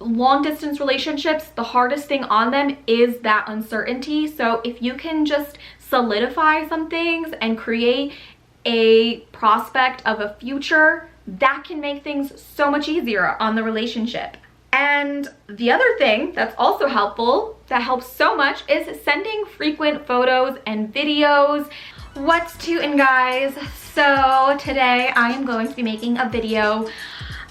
long distance relationships, the hardest thing on them is that uncertainty. So if you can just solidify some things and create a prospect of a future, that can make things so much easier on the relationship. And the other thing that's also helpful, that helps so much, is sending frequent photos and videos. What's tootin', guys? So today I am going to be making a video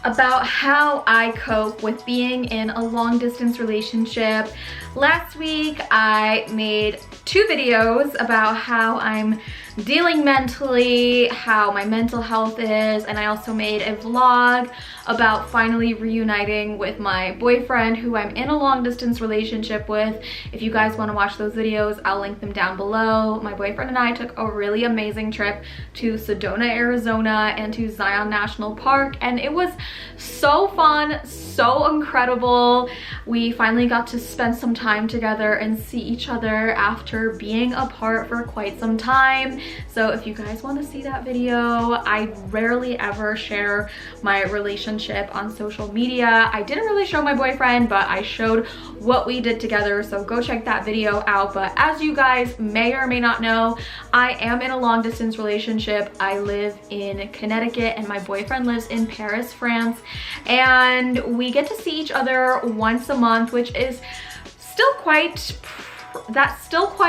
about how I cope with being in a long distance relationship. Last week I made 2 videos about how I'm dealing mentally, how my mental health is, and I also made a vlog about finally reuniting with my boyfriend who I'm in a long distance relationship with. If you guys want to watch those videos, I'll link them down below. My boyfriend and I took a really amazing trip to Sedona, Arizona and to Zion National Park, and it was so fun, so incredible. We finally got to spend some time together and see each other after being apart for quite some time. So if you guys want to see that video, I rarely ever share my relationship on social media. I didn't really show my boyfriend, but I showed what we did together, so go check that video out. But as you guys may or may not know, I am in a long distance relationship. I live in Connecticut and my boyfriend lives in Paris, France, and we get to see each other once a month, which is still quite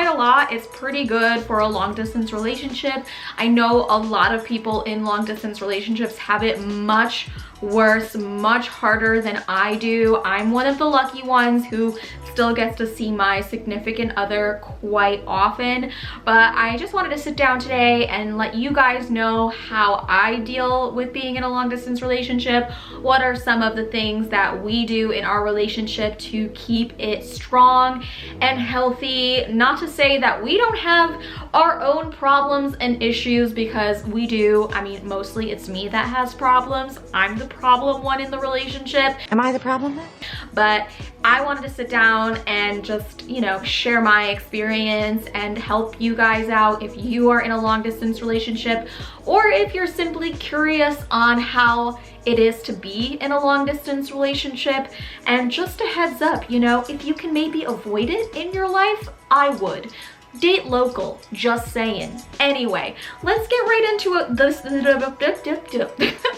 a lot. It's pretty good for a long distance relationship. I know a lot of people in long distance relationships have it much worse, much harder than I do. I'm one of the lucky ones who still gets to see my significant other quite often, but I just wanted to sit down today and let you guys know how I deal with being in a long distance relationship. What are some of the things that we do in our relationship to keep it strong and healthy? Not to say that we don't have our own problems and issues, because we do. I mean, mostly it's me that has problems. I'm the problem one in the relationship. Am I the problem then? But I wanted to sit down and just, you know, share my experience and help you guys out if you are in a long distance relationship, or if you're simply curious on how it is to be in a long distance relationship. And just a heads up, you know, if you can maybe avoid it in your life, I would. Date local, just saying. Anyway, let's get right into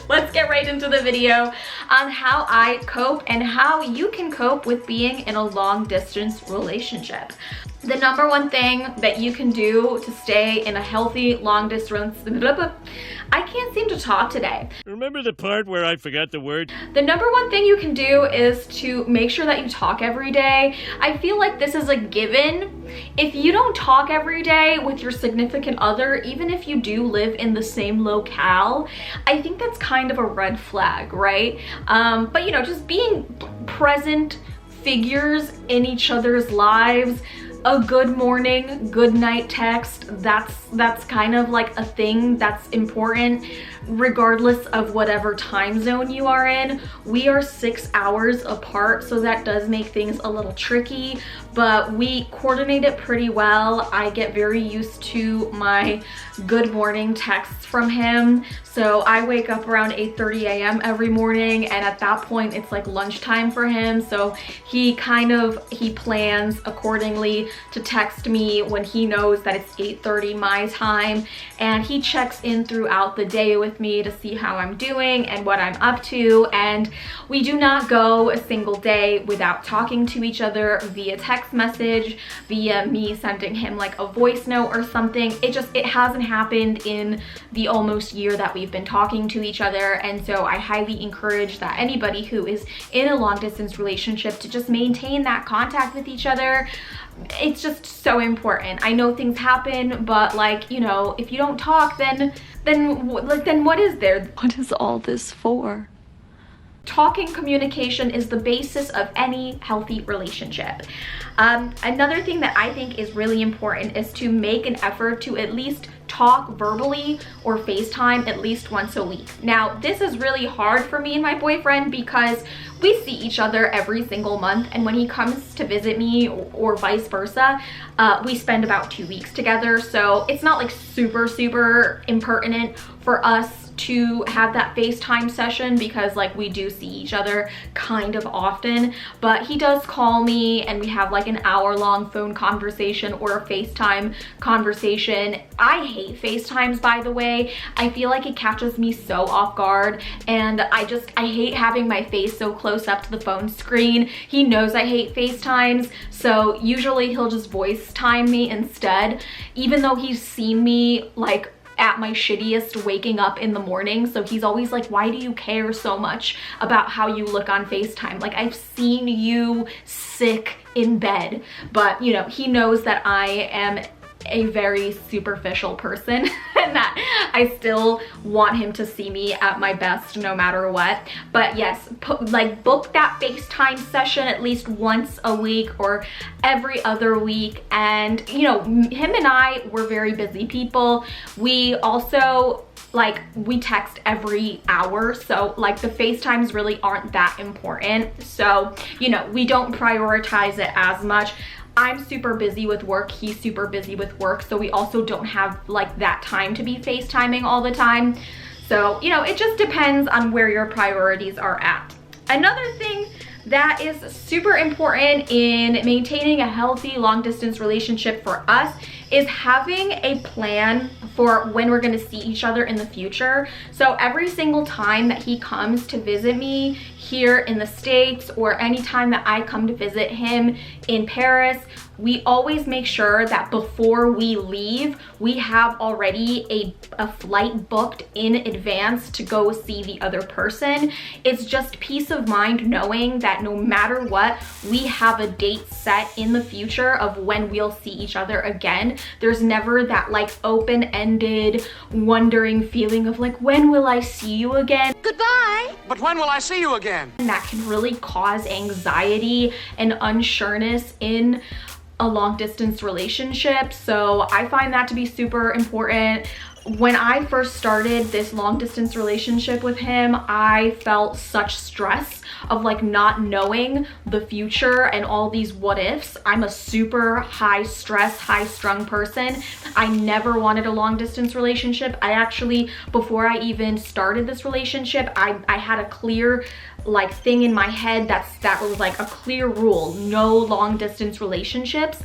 let's get right into the video on how I cope and how you can cope with being in a long distance relationship. The number one thing that you can do to stay in a healthy long distance, I can't seem to talk today. Remember the part where I forgot the word? The number one thing you can do is to make sure that you talk every day. I feel like this is a given. If you don't talk every day with your significant other, even if you do live in the same locale, I think that's kind of a red flag, right? But you know, just being present figures in each other's lives, a good morning, good night text, that's kind of like a thing that's important regardless of whatever time zone you are in. We are 6 hours apart, so that does make things a little tricky, but we coordinate it pretty well. I get very used to my good morning texts from him. So I wake up around 8:30 a.m. every morning, and at that point it's like lunchtime for him. So he plans accordingly to text me when he knows that it's 8:30 my time, and he checks in throughout the day with me to see how I'm doing and what I'm up to. And we do not go a single day without talking to each other via text message, via me sending him like a voice note or something. It hasn't happened in the almost year that we've been talking to each other. And so I highly encourage that anybody who is in a long distance relationship to just maintain that contact with each other. It's just so important. I know things happen, but like, you know, if you don't talk, then what is there? What is all this for? Talking communication is the basis of any healthy relationship. Another thing that I think is really important is to make an effort to at least talk verbally or FaceTime at least once a week. Now, this is really hard for me and my boyfriend because we see each other every single month, and when he comes to visit me or vice versa, we spend about 2 weeks together. So it's not like super impertinent for us to have that FaceTime session because like we do see each other kind of often, but he does call me and we have like an hour-long phone conversation or a FaceTime conversation. I hate FaceTimes, by the way. I feel like it catches me so off guard, and I hate having my face so close up to the phone screen. He knows I hate FaceTimes, so usually he'll just voice time me instead, even though he's seen me like at my shittiest waking up in the morning. So he's always like, why do you care so much about how you look on FaceTime? Like, I've seen you sick in bed. But you know, he knows that I am a very superficial person and that I still want him to see me at my best no matter what. But yes, like book that FaceTime session at least once a week or every other week. And you know, him and I, we're very busy people. We also we text every hour, so like the FaceTimes really aren't that important. So you know, we don't prioritize it as much. I'm super busy with work, he's super busy with work, so we also don't have like that time to be FaceTiming all the time. So, you know, it just depends on where your priorities are at. Another thing that is super important in maintaining a healthy long distance relationship for us is having a plan for when we're going to see each other in the future. So every single time that he comes to visit me here in the States, or anytime that I come to visit him in Paris, we always make sure that before we leave, we have already a flight booked in advance to go see the other person. It's just peace of mind knowing that no matter what, we have a date set in the future of when we'll see each other again. There's never that like open-ended, wondering feeling of like, when will I see you again? Goodbye! But when will I see you again? And that can really cause anxiety and unsureness in a long distance relationship. So I find that to be super important. When I first started this long distance relationship with him, I felt such stress of like not knowing the future and all these what ifs. I'm a super high stress, high strung person. I never wanted a long distance relationship. I actually, before I even started this relationship, I had a clear like thing in my head that was like a clear rule: no long distance relationships.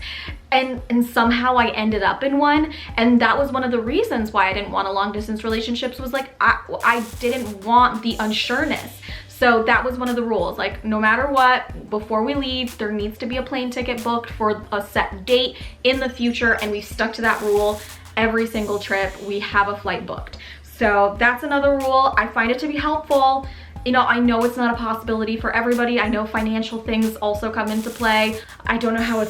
And somehow I ended up in one, and that was one of the reasons why I didn't want a long distance relationships, was like I didn't want the unsureness. So that was one of the rules, like no matter what, before we leave, there needs to be a plane ticket booked for a set date in the future, and we stuck to that rule. Every single trip we have a flight booked. So that's another rule. I find it to be helpful. You know, I know it's not a possibility for everybody. I know financial things also come into play. I don't know how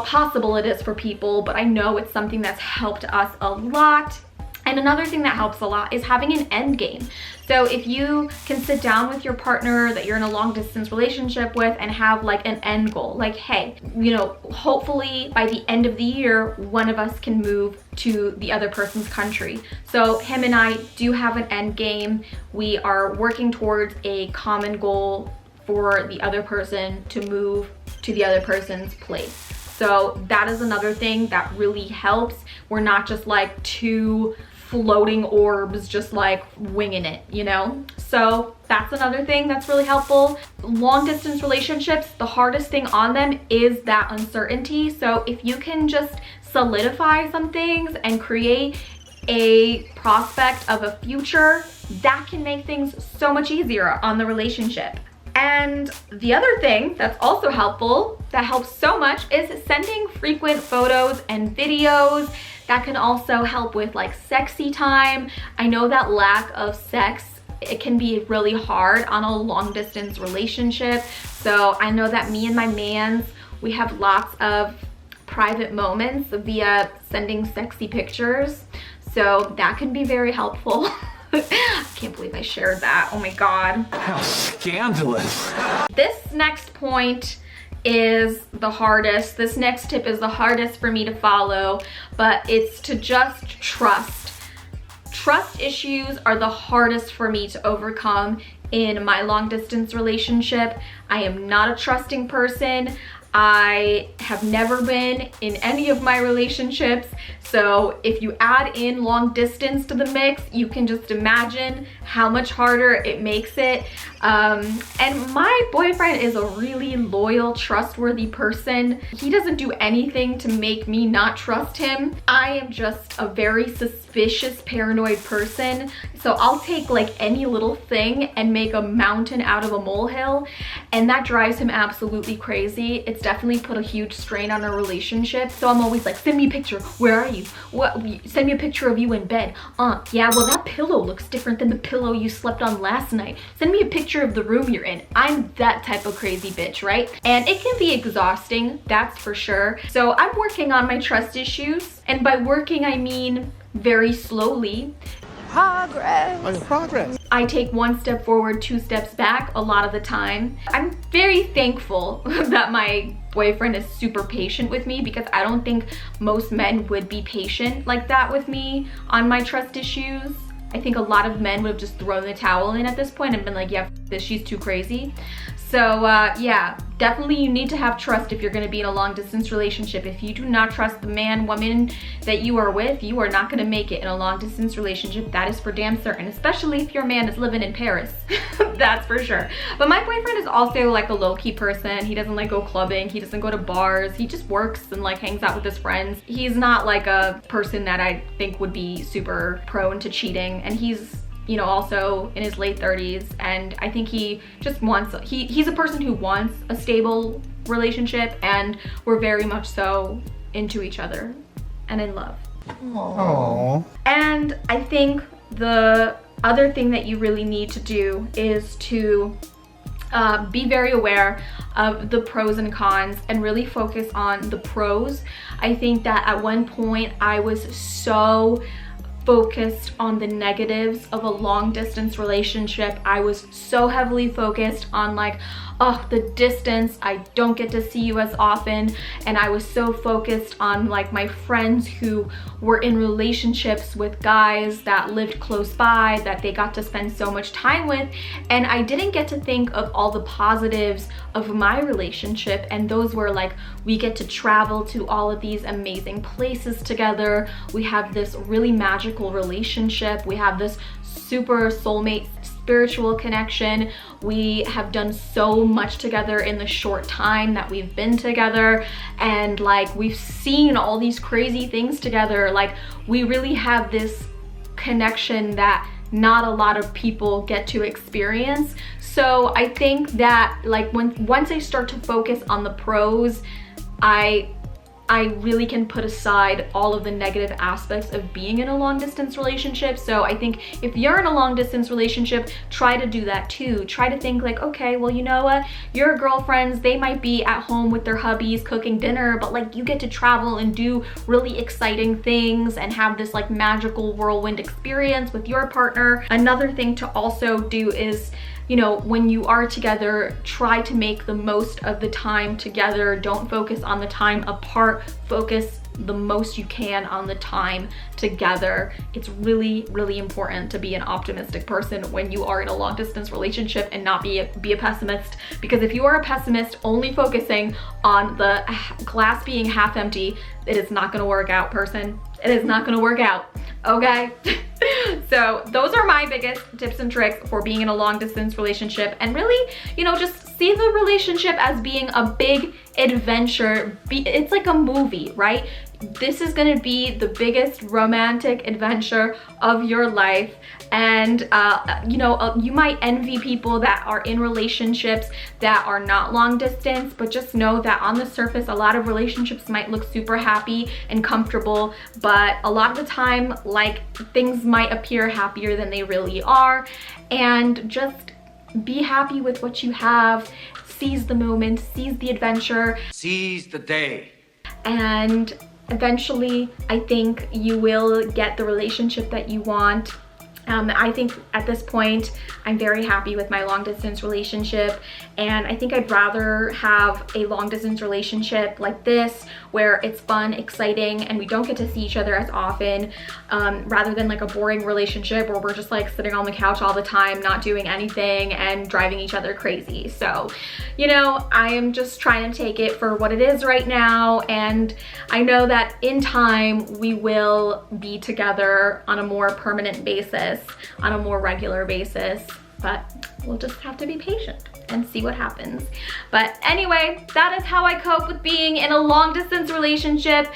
possible it is for people, but I know it's something that's helped us a lot. And another thing that helps a lot is having an end game. So if you can sit down with your partner that you're in a long distance relationship with and have like an end goal, like, hey, you know, hopefully by the end of the year, one of us can move to the other person's country. So him and I do have an end game. We are working towards a common goal for the other person to move to the other person's place. So that is another thing that really helps. We're not just like two floating orbs just like winging it, you know? So that's another thing that's really helpful. Long distance relationships, the hardest thing on them is that uncertainty. So if you can just solidify some things and create a prospect of a future, that can make things so much easier on the relationship. And the other thing that's also helpful, that helps so much, is sending frequent photos and videos. That can also help with like sexy time. I know that lack of sex, it can be really hard on a long distance relationship. So I know that me and my mans, we have lots of private moments via sending sexy pictures. So that can be very helpful. I can't believe I shared that. Oh my God. How scandalous. This next point is the hardest. This next tip is the hardest for me to follow, but it's to just trust. Trust issues are the hardest for me to overcome in my long distance relationship. I am not a trusting person. I have never been in any of my relationships. So if you add in long distance to the mix, you can just imagine how much harder it makes it. And my boyfriend is a really loyal, trustworthy person. He doesn't do anything to make me not trust him. I am just a very suspicious, paranoid person. So I'll take like any little thing and make a mountain out of a molehill, and that drives him absolutely crazy. It's definitely put a huge strain on our relationship. So I'm always like, send me a picture. Where are you? What? Send me a picture of you in bed. Yeah, well that pillow looks different than the pillow you slept on last night. Send me a picture of the room you're in. I'm that type of crazy bitch, right? And it can be exhausting, that's for sure. So I'm working on my trust issues, and by working I mean very slowly. Progress. I take one step forward, two steps back a lot of the time. I'm very thankful that my boyfriend is super patient with me, because I don't think most men would be patient like that with me on my trust issues. I think a lot of men would have just thrown the towel in at this point and been like, yeah, this, she's too crazy. So yeah, definitely you need to have trust if you're gonna be in a long distance relationship. If you do not trust the man, woman that you are with, you are not gonna make it in a long distance relationship. That is for damn certain, especially if your man is living in Paris. That's for sure. But my boyfriend is also like a low-key person. He doesn't like go clubbing, he doesn't go to bars, he just works and like hangs out with his friends. He's not like a person that I think would be super prone to cheating, and he's, you know, also in his late 30s, and I think he just wants, he's a person who wants a stable relationship, and we're very much so into each other and in love. Aww. And I think the other thing that you really need to do is to be very aware of the pros and cons and really focus on the pros. I think that at one point I was so focused on the negatives of a long distance relationship. I was so heavily focused on like, oh, the distance, I don't get to see you as often. And I was so focused on like my friends who were in relationships with guys that lived close by, that they got to spend so much time with. And I didn't get to think of all the positives of my relationship. And those were like, we get to travel to all of these amazing places together. We have this really magical relationship. We have this super soulmate spiritual connection. We have done so much together in the short time that we've been together, and like we've seen all these crazy things together. Like we really have this connection that not a lot of people get to experience. So I think that like once I start to focus on the pros, I really can put aside all of the negative aspects of being in a long distance relationship. So I think if you're in a long distance relationship, try to do that too. Try to think like, okay, well, you know what? Your girlfriends, they might be at home with their hubbies cooking dinner, but like you get to travel and do really exciting things and have this like magical whirlwind experience with your partner. Another thing to also do is, you know, when you are together, try to make the most of the time together. Don't focus on the time apart. Focus the most you can on the time together. It's really, really important to be an optimistic person when you are in a long distance relationship and not be a pessimist. Because if you are a pessimist only focusing on the glass being half empty, it is not gonna work out, person. It is not gonna work out, okay? So those are my biggest tips and tricks for being in a long distance relationship, and really, you know, just see the relationship as being a big adventure. It's like a movie, right? This is gonna be the biggest romantic adventure of your life. And you know, you might envy people that are in relationships that are not long distance, but just know that on the surface, a lot of relationships might look super happy and comfortable, but a lot of the time, like, things might appear happier than they really are. And just be happy with what you have. Seize the moment, seize the adventure. Seize the day. And eventually, I think you will get the relationship that you want. I think at this point, I'm very happy with my long distance relationship, and I think I'd rather have a long distance relationship like this where it's fun, exciting, and we don't get to see each other as often, rather than like a boring relationship where we're just like sitting on the couch all the time, not doing anything and driving each other crazy. So, you know, I am just trying to take it for what it is right now, and I know that in time we will be together on a more permanent basis, on a more regular basis, but we'll just have to be patient and see what happens. But anyway, that is how I cope with being in a long distance relationship.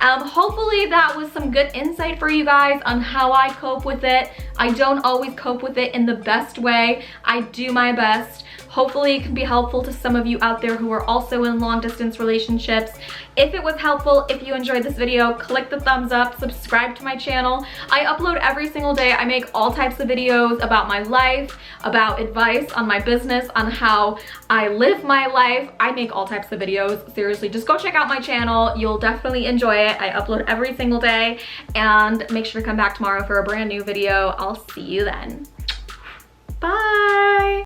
Hopefully that was some good insight for you guys on how I cope with it. I don't always cope with it in the best way. I do my best. Hopefully it can be helpful to some of you out there who are also in long distance relationships. If it was helpful, if you enjoyed this video, click the thumbs up, subscribe to my channel. I upload every single day. I make all types of videos about my life, about advice on my business, on how I live my life. I make all types of videos. Seriously, just go check out my channel. You'll definitely enjoy it. I upload every single day, and make sure to come back tomorrow for a brand new video. I'll see you then. Bye.